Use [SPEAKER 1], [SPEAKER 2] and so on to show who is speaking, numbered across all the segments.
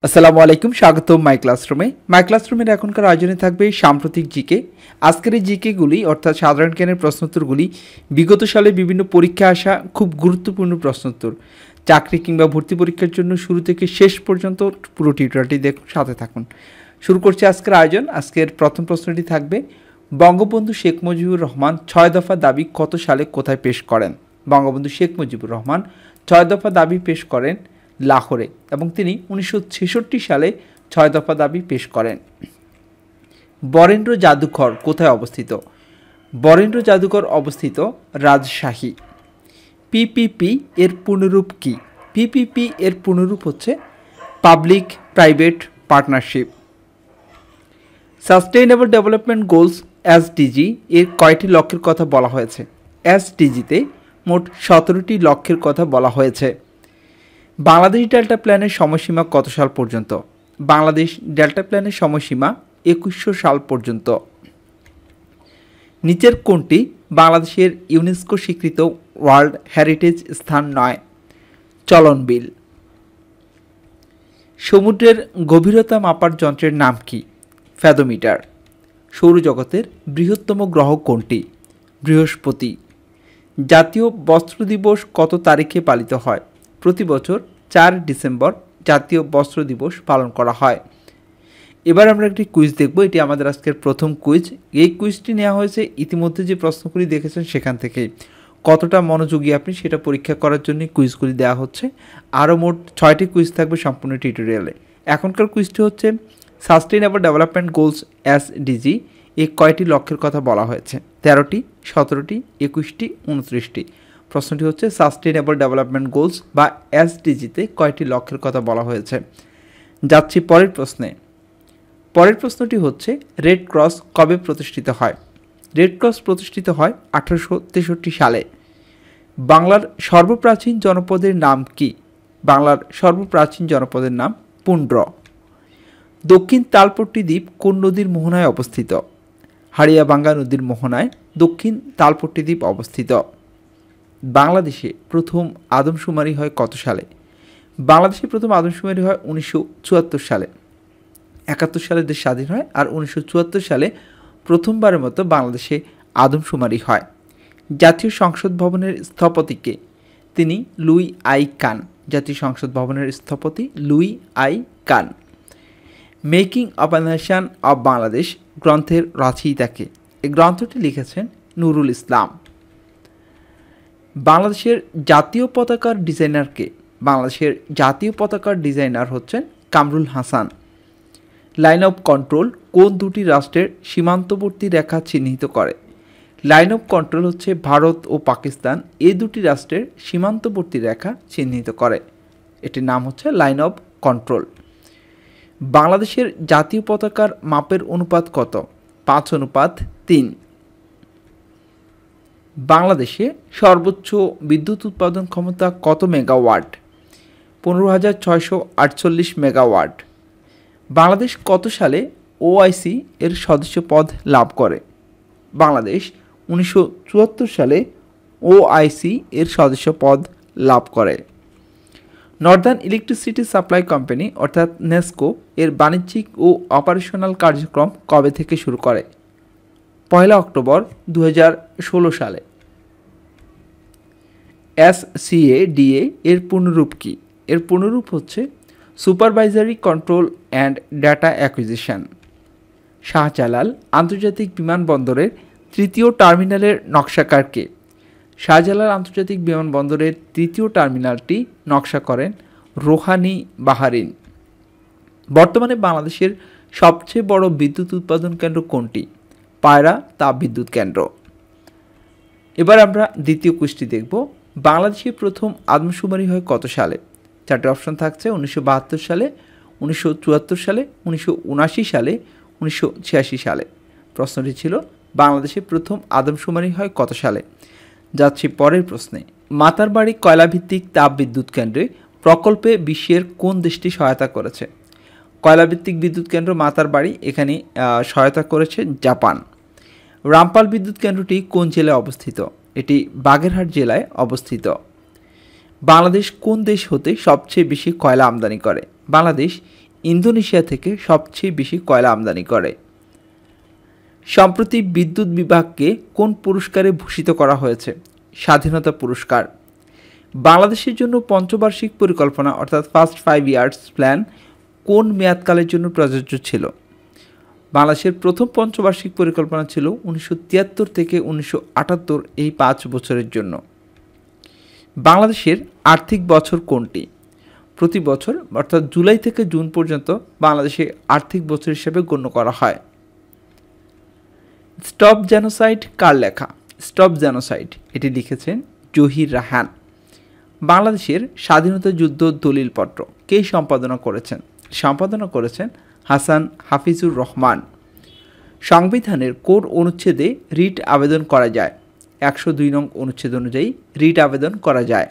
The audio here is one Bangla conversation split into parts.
[SPEAKER 1] আসসালামু আলাইকুম, স্বাগতম মাই ক্লাসরুমে। মাই ক্লাসরুমের এখনকার আয়োজনে থাকবে সাম্প্রতিক জিকে। আজকের এই জিকেগুলি অর্থাৎ সাধারণ জ্ঞানের প্রশ্নোত্তরগুলি বিগত সালে বিভিন্ন পরীক্ষায় আসা খুব গুরুত্বপূর্ণ প্রশ্নোত্তর। চাকরি কিংবা ভর্তি পরীক্ষার জন্য শুরু থেকে শেষ পর্যন্ত পুরো টিউটোরিয়ালটি দেখুন, সাথে থাকুন। শুরু করছি আজকের আয়োজন। আজকের প্রথম প্রশ্নটি থাকবে, বঙ্গবন্ধু শেখ মুজিবুর রহমান 6 দফা দাবি কত সালে কোথায় পেশ করেন? বঙ্গবন্ধু শেখ মুজিবুর রহমান 6 দফা দাবি পেশ করেন লাহোরে এবং তিনি 1966 সালে 6 দফা দাবি পেশ করেন। বরেন্দ্র জাদুঘর কোথায় অবস্থিত? বরেন্দ্র জাদুঘর অবস্থিত রাজশাহী। পিপিপি এর পূর্ণরূপ কি? পিপিপি এর পূর্ণরূপ হচ্ছে public private partnership. Sustainable development goals SDG এর কয়টি লক্ষ্যের কথা বলা হয়েছে? এসডিজিতে মোট 17টি লক্ষ্যের কথা বলা হয়েছে। বাংলাদেশ ডেল্টা প্ল্যানের সময়সীমা কত সাল পর্যন্ত? বাংলাদেশ ডেল্টা প্ল্যানের সময়সীমা 2100 সাল পর্যন্ত। নিচের কোনটি বাংলাদেশের ইউনেস্কো স্বীকৃত ওয়ার্ল্ড হেরিটেজ স্থান নয়? চলন বিল। সমুদ্রের গভীরতা মাপার যন্ত্রের নাম কি? ফ্যাদোমিটার। সৌরজগতের বৃহত্তম গ্রহ কোনটি? বৃহস্পতি। জাতীয় বস্ত্র দিবস কত তারিখে পালিত হয়? প্রতি বছর 4 ডিসেম্বর জাতীয় বস্ত্র দিবস পালন করা হয়। এবার আমরা একটি কুইজ দেখব। এটি আমাদের আজকের প্রথম কুইজ। এই কুইজটি নেওয়া হয়েছে ইতিমধ্যে যে প্রশ্নগুলি দেখেছেন সেখান থেকে। কতটা মনোযোগী আপনি সেটা পরীক্ষা করার জন্য কুইজগুলি দেওয়া হচ্ছে। আরও মোট 6টি কুইজ থাকবে সম্পূর্ণ টিউটোরিয়ালে। এখনকার কুইজটি হচ্ছে, সাস্টেইনেবল ডেভেলপমেন্ট গোলস এসডিজি এই কয়টি লক্ষ্যের কথা বলা হয়েছে? 13টি, 17টি, 21টি, 29টি। প্রশ্নটি হচ্ছে, সাস্টেইনেবল ডেভেলপমেন্ট গোলস বা এসডিজিতে কয়টি লক্ষ্যের কথা বলা হয়েছে? যাচ্ছি পরের প্রশ্নে। পরের প্রশ্নটি হচ্ছে, রেড ক্রস কবে প্রতিষ্ঠিত হয়? রেড ক্রস প্রতিষ্ঠিত হয় 1863 সালে। বাংলার সর্বপ্রাচীন জনপদের নাম কি? বাংলার সর্বপ্রাচীন জনপদের নাম পুন্ড্র। দক্ষিণ তালপট্টি দ্বীপ কোন নদীর মোহনায় অবস্থিত? হাড়িয়াবাঙ্গা নদীর মোহনায় দক্ষিণ তালপট্টি দ্বীপ অবস্থিত। বাংলাদেশে প্রথম আদমশুমারি হয় কত সালে? বাংলাদেশে প্রথম আদমশুমারি হয় 1974 সালে। 71 সালে দেশ স্বাধীন হয়, আর 1974 সালে প্রথমবারের মতো বাংলাদেশে আদমশুমারি হয়। জাতীয় সংসদ ভবনের স্থপতিকে? তিনি লুই আই কান। জাতীয় সংসদ ভবনের স্থপতি Louis I Kahn. Making of a nation of Bangladesh গ্রন্থের রচয়িতাকে? এই গ্রন্থটি লিখেছেন নুরুল ইসলাম। বাংলাদেশের জাতীয় পতাকার ডিজাইনারকে? বাংলাদেশের জাতীয় পতাকার ডিজাইনার হচ্ছেন Kamrul Hasan. Line of control কোন দুটি রাষ্ট্রের সীমান্তবর্তী রেখা চিহ্নিত করে? লাইন অফ কন্ট্রোল হচ্ছে ভারত ও পাকিস্তান এই দুটি রাষ্ট্রের সীমান্তবর্তী রেখা চিহ্নিত করে। এটির নাম হচ্ছে লাইন অফ কন্ট্রোল। বাংলাদেশের জাতীয় পতাকার মাপের অনুপাত কত? 5:3। বাংলাদেশে সর্বোচ্চ বিদ্যুৎ উৎপাদন ক্ষমতা কত মেগাওয়াট? 15,648 মেগাওয়াট। বাংলাদেশ কত সালে ওআইসি এর সদস্য পদ লাভ করে? বাংলাদেশ 1974 সালে ওআইসি এর সদস্য পদ লাভ করে। নর্দার্ন ইলেকট্রিসিটি সাপ্লাই কোম্পানি অর্থাৎ নেসকো এর বাণিজ্যিক ও অপারেশনাল কার্যক্রম কবে থেকে শুরু করে? 1 অক্টোবর 2016 সালে। এসসিএডিএ এর পূর্ণরূপ কি? এর পূর্ণরূপ হচ্ছে supervisory control and data acquisition. Shahjalal আন্তর্জাতিক বিমানবন্দরের 3য় টার্মিনালের নকশাকারকে? শাহজালাল আন্তর্জাতিক বিমানবন্দরের 3য় টার্মিনালটি নকশা করেন রোহানি বাহারিন। বর্তমানে বাংলাদেশের সবচেয়ে বড় বিদ্যুৎ উৎপাদন কেন্দ্র কোনটি? পায়রা তাপবিদ্যুৎ কেন্দ্র। এবার আমরা দ্বিতীয় কুইজটি দেখব। বাংলাদেশে প্রথম আদমশুমারি হয় কত সালে? 4টি অপশন থাকছে: 1972 সালে, 1974 সালে, 1979 সালে, 1986 সালে। প্রশ্নটি ছিল, বাংলাদেশে প্রথম আদমশুমারি হয় কত সালে? যাচ্ছি পরের প্রশ্নে। মাতারবাড়ি কয়লাভিত্তিক তাপবিদ্যুৎ কেন্দ্রে প্রকল্পে বিশ্বের কোন দেশটি সহায়তা করেছে? কয়লাভিত্তিক বিদ্যুৎ কেন্দ্র মাতারবাড়ি, এখানে সহায়তা করেছে জাপান। রামপাল বিদ্যুৎ কেন্দ্রটি কোন জেলায় অবস্থিত? এটি বাগেরহাট জেলায় অবস্থিত। বাংলাদেশ কোন দেশ হতে সবচেয়ে বেশি কয়লা আমদানি করে? বাংলাদেশ ইন্দোনেশিয়া থেকে সবচেয়ে বেশি কয়লা আমদানি করে? সম্প্রতি বিদ্যুৎ বিভাগকে কোন পুরস্কারে ভূষিত করা হয়েছে? স্বাধীনতা পুরস্কার। বাংলাদেশের জন্য পঞ্চবার্ষিক পরিকল্পনা অর্থাৎ ফার্স্ট 5 ইয়ার্স প্ল্যান কোন মেয়াদকালের জন্য প্রযোজ্য ছিল? বাংলাদেশের প্রথম পঞ্চবার্ষিক পরিকল্পনা ছিল 1973 থেকে 1978, এই 5 বছরের জন্য। বাংলাদেশের আর্থিক বছর কোনটি? প্রতি বছর অর্থাৎ জুলাই থেকে জুন পর্যন্ত বাংলাদেশে আর্থিক বছর হিসেবে গণ্য করা হয়। স্টপ জেনোসাইড কার লেখা? স্টপ জেনোসাইড এটি লিখেছেন জহির রায়হান। বাংলাদেশের স্বাধীনতা যুদ্ধ দলিলপত্র কে সম্পাদনা করেছেন? সম্পাদনা করেছেন হাসান হাফিজুর রহমান। সংবিধানের কোন অনুচ্ছেদে রিট আবেদন করা যায়? 102 নং অনুচ্ছেদ অনুযায়ী রিট আবেদন করা যায়।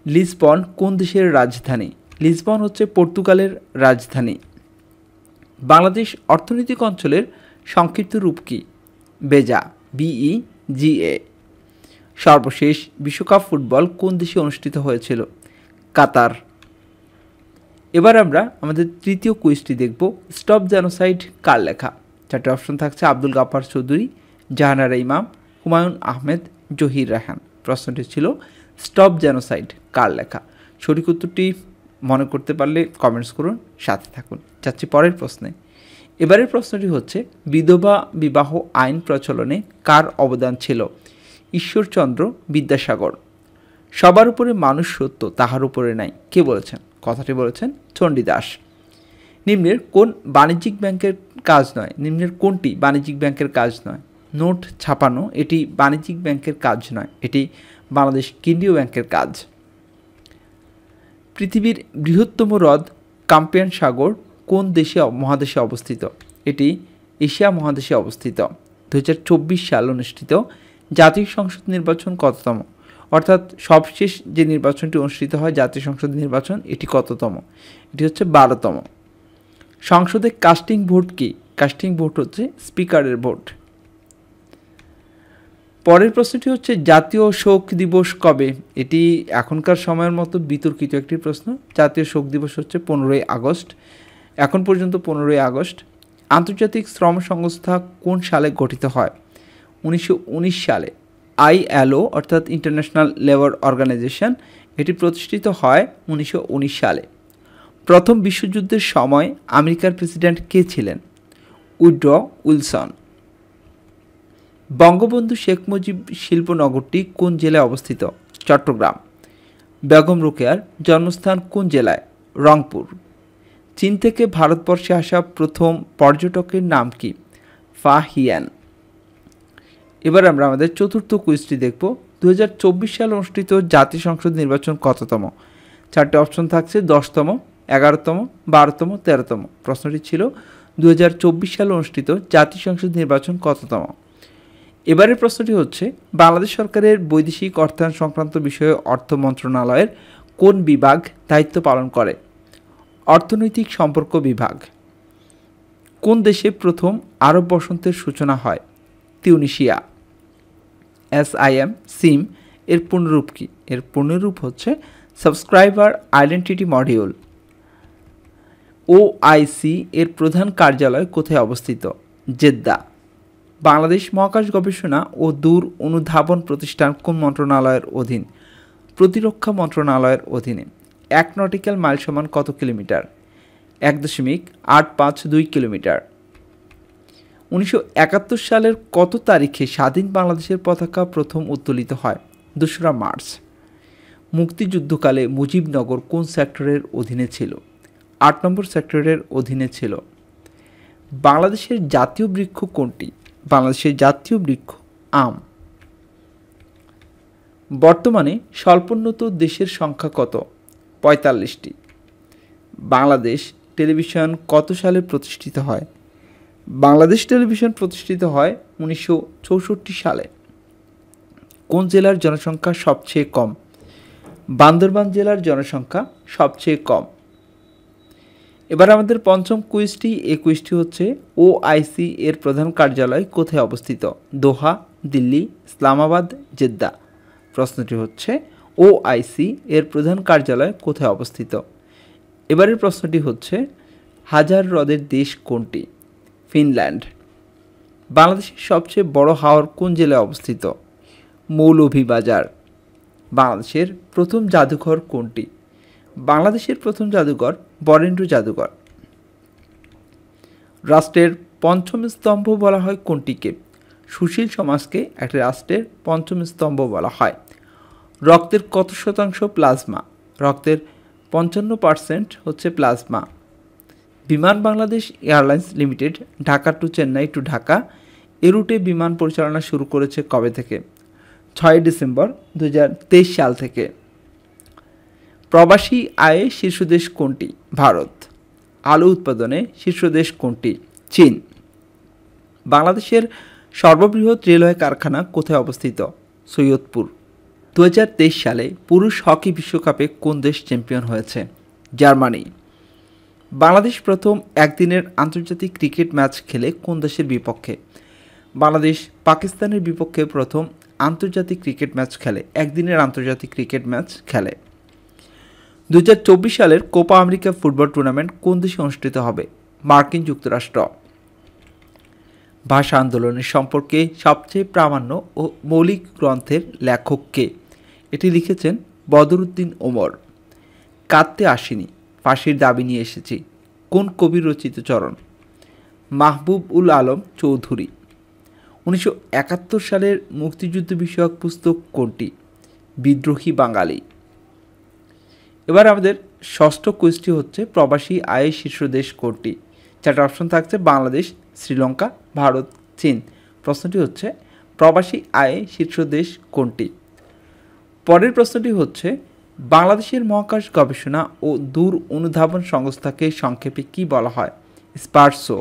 [SPEAKER 1] লিসবন কোন দেশের রাজধানী? লিসবন হচ্ছে পর্তুগালের রাজধানী। বাংলাদেশ অর্থনৈতিক অঞ্চলের সংক্ষিপ্ত রূপ কি? বেজা, BEGA। সর্বশেষ বিশ্বকাপ ফুটবল কোন দেশে অনুষ্ঠিত হয়েছিল? কাতার। এবার আমরা আমাদের তৃতীয় কুইজটি দেখব, স্টপ জেনোসাইড কার লেখা? 4টে অপশন থাকছে আব্দুল গাফফার চৌধুরী, জাহানারা ইমাম, হুমায়ুন আহমেদ, জহির রায়হান। প্রশ্নটি ছিল স্টপ জেনোসাইড কার লেখা? সঠিক উত্তরটি মনে করতে পারলে কমেন্টস করুন, সাথে থাকুন। যাচ্ছি পরের প্রশ্নে। এবারের প্রশ্নটি হচ্ছে, বিধবা বিবাহ আইন প্রচলনে কার অবদান ছিল? ঈশ্বরচন্দ্র বিদ্যাসাগর। সবার উপরে মানুষ সত্য, তাহার উপরে নাই, কে বলেছেন? কথাটি বলেছেন চণ্ডীদাস। নিম্নের কোন বাণিজ্যিক ব্যাংকের কাজ নয়? নিম্নের কোনটি বাণিজ্যিক ব্যাংকের কাজ নয়? নোট ছাপানো এটি বাণিজ্যিক ব্যাংকের কাজ নয়, এটি বাংলাদেশ কেন্দ্রীয় ব্যাংকের কাজ। পৃথিবীর বৃহত্তম হ্রদ কাস্পিয়ান সাগর কোন মহাদেশে অবস্থিত? এটি এশিয়া মহাদেশে অবস্থিত। 2024 সাল অনুষ্ঠিত জাতীয় সংসদ নির্বাচন কততম? অর্থাৎ সবশেষ যে নির্বাচনটি অনুষ্ঠিত হয় জাতীয় সংসদ নির্বাচন, এটি কততম? এটি হচ্ছে 12তম। সংসদে কাস্টিং ভোট কি? কাস্টিং ভোট হচ্ছে স্পিকারের ভোট। পরের প্রশ্নটি হচ্ছে, জাতীয় শোক দিবস কবে? এটি এখনকার সময়ের মতো বিতর্কিত একটি প্রশ্ন। জাতীয় শোক দিবস হচ্ছে 15ই আগস্ট। এখন পর্যন্ত 15ই আগস্ট। আন্তর্জাতিক শ্রম সংস্থা কোন সালে গঠিত হয়? 1919 সালে। ILO অর্থাৎ ইন্টারন্যাশনাল লেবার অর্গানাইজেশন, এটি প্রতিষ্ঠিত হয় 1919 সালে। প্রথম বিশ্বযুদ্ধের সময় আমেরিকার প্রেসিডেন্ট কে ছিলেন? Woodrow Wilson. বঙ্গবন্ধু শেখ মুজিব শিল্পনগরটি কোন জেলায় অবস্থিত? চট্টগ্রাম। বেগম রোকেয়ার জন্মস্থান কোন জেলায়? রংপুর। চীন থেকে ভারতবর্ষে আসা প্রথম পর্যটকের নাম কি? ফাহিয়ান। এবার আমরা আমাদের চতুর্থ কুইজটি দেখব, 2024 সালে অনুষ্ঠিত জাতীয় সংসদ নির্বাচন কততম? 4টে অপশন থাকছে 10তম, 11তম, 12তম, 13তম। প্রশ্নটি ছিল 2024 সালে অনুষ্ঠিত জাতীয় সংসদ নির্বাচন কততম? এবারের প্রশ্নটি হচ্ছে, বাংলাদেশ সরকারের বৈদেশিক অর্থায়ন সংক্রান্ত বিষয়ে অর্থ মন্ত্রণালয়ের কোন বিভাগ দায়িত্ব পালন করে? অর্থনৈতিক সম্পর্ক বিভাগ। কোন দেশে প্রথম আরব বসন্তের সূচনা হয়? তিউনিসিয়া। SIM এর পূর্ণরূপ কি? এর পূর্ণরূপ হচ্ছে সাবস্ক্রাইবার আইডেন্টিটি মডিউল। OIC এর প্রধান কার্যালয় কোথায় অবস্থিত? জেদ্দা। বাংলাদেশ মহাকাশ গবেষণা ও দূর অনুধাবন প্রতিষ্ঠান কোন মন্ত্রণালয়ের অধীন? প্রতিরক্ষা মন্ত্রণালয়ের অধীনে। 1 নটিক্যাল মাইল সমান কত কিলোমিটার? 1.852 কিলোমিটার। 1971 সালের কত তারিখে স্বাধীন বাংলাদেশের পতাকা প্রথম উত্তোলিত হয়? 2রা মার্চ। মুক্তিযুদ্ধকালে মুজিবনগর কোন সেক্টরের অধীনে ছিল? 8 নম্বর সেক্টরের অধীনে ছিল। বাংলাদেশের জাতীয় বৃক্ষ কোনটি? বাংলাদেশের জাতীয় বৃক্ষ আম। বর্তমানে স্বল্পোন্নত দেশের সংখ্যা কত? 45টি। বাংলাদেশ টেলিভিশন কত সালে প্রতিষ্ঠিত হয়? বাংলাদেশ টেলিভিশন প্রতিষ্ঠিত হয় 1964 সালে। কোন জেলার জনসংখ্যা সবচেয়ে কম? বান্দরবান জেলার জনসংখ্যা সবচেয়ে কম। এবার আমাদের পঞ্চম কুইজটি, এই কুইজটি হচ্ছে, OIC এর প্রধান কার্যালয় কোথায় অবস্থিত? দোহা, দিল্লি, ইসলামাবাদ, জেদ্দা। প্রশ্নটি হচ্ছে, OIC এর প্রধান কার্যালয় কোথায় অবস্থিত? এবারের প্রশ্নটি হচ্ছে হাজার হ্রদের দেশ কোনটি? ফিনল্যান্ড। বাংলাদেশের সবচেয়ে বড় হাওর কোন জেলায় অবস্থিত? মৌলভীবাজার। বাংলাদেশের প্রথম জাদুঘর কোনটি? বাংলাদেশের প্রথম জাদুঘর বরেন্দ্র জাদুঘর। রাষ্ট্রের পঞ্চম স্তম্ভ বলা হয় কোনটিকে? সুশীল সমাজকে একটি রাষ্ট্রের পঞ্চম স্তম্ভ বলা হয়। রক্তের কত শতাংশ প্লাজমা? রক্তের 55% হচ্ছে প্লাজমা। Biman Bangladesh airlines limited Dhaka to Chennai to Dhaka এ রুটে বিমান পরিচালনা শুরু করেছে কবে থেকে? 6 ডিসেম্বর 2023 সাল থেকে। প্রবাসী আয়ে শীর্ষ দেশ কোনটি? ভারত। আলু উৎপাদনে শীর্ষ দেশ কোনটি? চীন। বাংলাদেশের সর্ববৃহৎ রেলওয়ে কারখানা কোথায় অবস্থিত? সৈয়দপুর। 2023 সালে পুরুষ হকি বিশ্বকাপে কোন দেশ চ্যাম্পিয়ন হয়েছে? জার্মানি। বাংলাদেশ প্রথম একদিনের আন্তর্জাতিক ক্রিকেট ম্যাচ খেলে কোন দেশের বিপক্ষে? বাংলাদেশ পাকিস্তানের বিপক্ষে প্রথম আন্তর্জাতিক ক্রিকেট ম্যাচ খেলে, একদিনের আন্তর্জাতিক ক্রিকেট ম্যাচ খেলে। 2024 সালের কোপা আমেরিকা ফুটবল টুর্নামেন্ট কোন দেশে অনুষ্ঠিত হবে? মার্কিন যুক্তরাষ্ট্র। ভাষা আন্দোলনের সম্পর্কে সবচেয়ে প্রামাণ্য ও মৌলিক গ্রন্থের লেখক কে? এটি লিখেছেন বদরুদ্দীন ওমর। কাঁদতে আসিনি, ফাঁসির দাবি নিয়ে এসেছি কোন কবির রচিত চরণ? মাহবুব উল আলম চৌধুরী। 1971 সালের মুক্তিযুদ্ধ বিষয়ক পুস্তক কোনটি? বিদ্রোহী বাঙালি। এবার আমাদের ষষ্ঠ কুইজটি হচ্ছে প্রবাসী আয়ের শীর্ষ দেশ কোনটি? চারটা অপশন থাকছে বাংলাদেশ, শ্রীলঙ্কা, ভারত, চীন। প্রশ্নটি হচ্ছে প্রবাসী আয়ে শীর্ষ দেশ কোনটি? পরের প্রশ্নটি হচ্ছে বাংলাদেশের মহাকাশ গবেষণা ও দূর অনুধাবন সংস্থাকে সংক্ষেপে কি বলা হয়? স্পারসো।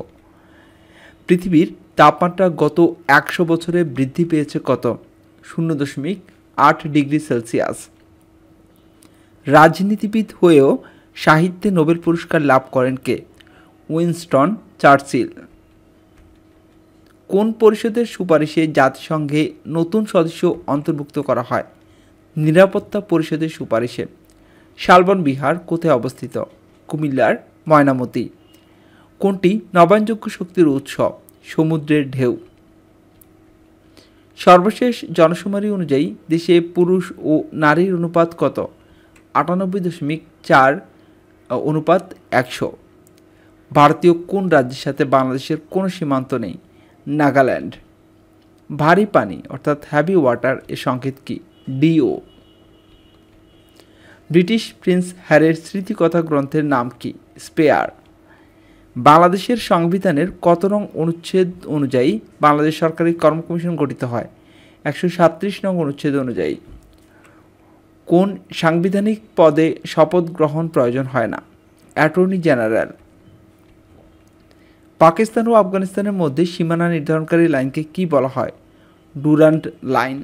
[SPEAKER 1] পৃথিবীর তাপমাত্রা গত 100 বছরে বৃদ্ধি পেয়েছে কত? 0.8 ডিগ্রি সেলসিয়াস। রাজনীতিবিদ হয়েও সাহিত্যে নোবেল পুরস্কার লাভ করেন কে? Winston Churchill. কোন পরিষদের সুপারিশে জাতিসংঘে নতুন সদস্য অন্তর্ভুক্ত করা হয়? নিরাপত্তা পরিষদের সুপারিশে। শালবন বিহার কোথায় অবস্থিত? কুমিল্লার ময়নামতি। কোনটি নবায়নযোগ্য শক্তির উৎস? সমুদ্রের ঢেউ। সর্বশেষ জনশুমারি অনুযায়ী দেশে পুরুষ ও নারীর অনুপাত কত? 98.4 অনুপাত 100। ভারতীয় কোন রাজ্যের সাথে বাংলাদেশের কোনো সীমান্ত নেই? নাগাল্যান্ড। ভারী পানি অর্থাৎ হ্যাভি ওয়াটার এর সংকেত কি? ডিও। ব্রিটিশ প্রিন্স হ্যারির স্মৃতিকথা গ্রন্থের নাম কি? স্পেয়ার। বাংলাদেশের সংবিধানের কত নং অনুচ্ছেদ অনুযায়ী বাংলাদেশ সরকারি কর্ম কমিশন গঠিত হয়? 137 নং অনুচ্ছেদ অনুযায়ী। কোন সাংবিধানিক পদে শপথ গ্রহণ প্রয়োজন হয় না? Attorney general. পাকিস্তান ও আফগানিস্তানের মধ্যে সীমানা নির্ধারণকারী লাইনকে কি বলা হয়? Durand line.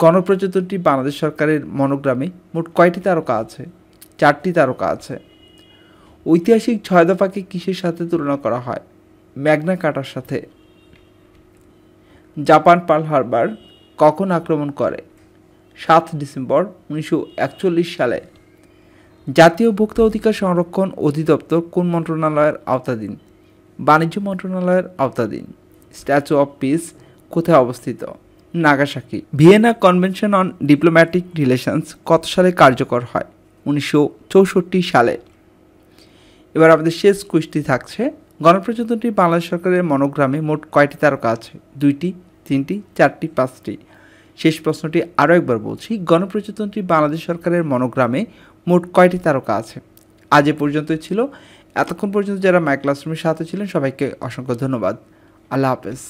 [SPEAKER 1] গণপ্রজাতন্ত্রী বাংলাদেশ সরকারের মনোগ্রামে মোট কয়টি তারকা আছে? 4টি তারকা আছে। ঐতিহাসিক 6 দফাকে কিসের সাথে তুলনা করা হয়? ম্যাগনা কার্টার সাথে। জাপান পার্ল হারবার কখন আক্রমণ করে? 7 ডিসেম্বর 1941 সালে। জাতীয় ভোক্তা অধিকার সংরক্ষণ অধিদপ্তর কোন মন্ত্রণালয়ের আওতাধীন? বাণিজ্য মন্ত্রণালয়ের আওতাধীন। স্ট্যাচু অফ পিস কোথায় অবস্থিত? Nagasaki. Vienna convention on diplomatic relations কত সালে কার্যকর হয়? 1964 সালে। এবার আমাদের শেষ কুইজটি থাকছে গণপ্রজাতন্ত্রী বাংলাদেশ সরকারের মনোগ্রামে মোট কয়টি তারকা আছে? 2টি, 3টি, 4টি, 5টি। শেষ প্রশ্নটি আরও একবার বলছি, গণপ্রজাতন্ত্রী বাংলাদেশ সরকারের মনোগ্রামে মোট কয়টি তারকা আছে? আজ এ পর্যন্তই ছিল। এতক্ষণ পর্যন্ত যারা মাই ক্লাসরুমের সাথে ছিলেন সবাইকে অসংখ্য ধন্যবাদ। আল্লাহ হাফেজ।